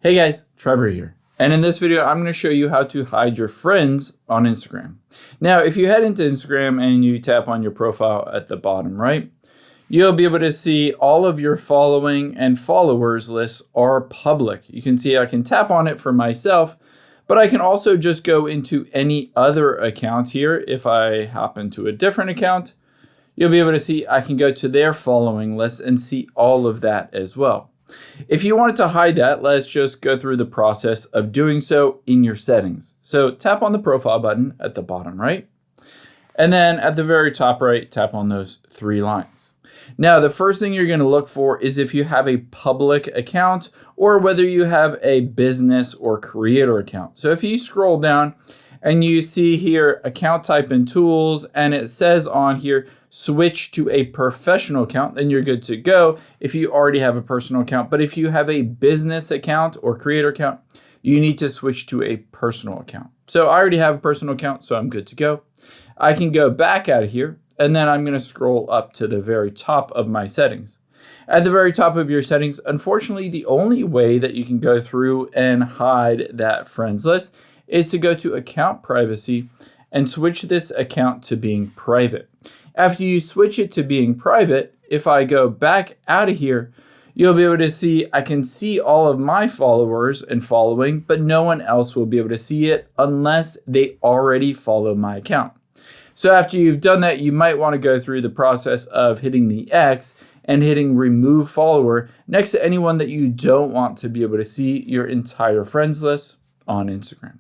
Hey guys, Trevor here. And in this video, I'm going to show you how to hide your friends on Instagram. Now, if you head into Instagram and you tap on your profile at the bottom right, you'll be able to see all of your following and followers lists are public. You can see I can tap on it for myself, but I can also just go into any other account here. If I hop into a different account, you'll be able to see I can go to their following list and see all of that as well. If you wanted to hide that, let's just go through the process of doing so in your settings. So tap on the profile button at the bottom right, and then at the very top right, tap on those three lines. Now, the first thing you're going to look for is if you have a public account or whether you have a business or creator account. So if you scroll down and you see here account type and tools, and it says on here, switch to a professional account, then you're good to go if you already have a personal account. But if you have a business account or creator account, you need to switch to a personal account. So I already have a personal account, so I'm good to go. I can go back out of here, and then I'm going to scroll up to the very top of my settings. At the very top of your settings, unfortunately, the only way that you can go through and hide that friends list is to go to account privacy and switch this account to being private. After you switch it to being private, if I go back out of here, you'll be able to see I can see all of my followers and following, but no one else will be able to see it unless they already follow my account. So after you've done that, you might want to go through the process of hitting the X and hitting remove follower next to anyone that you don't want to be able to see your entire friends list on Instagram.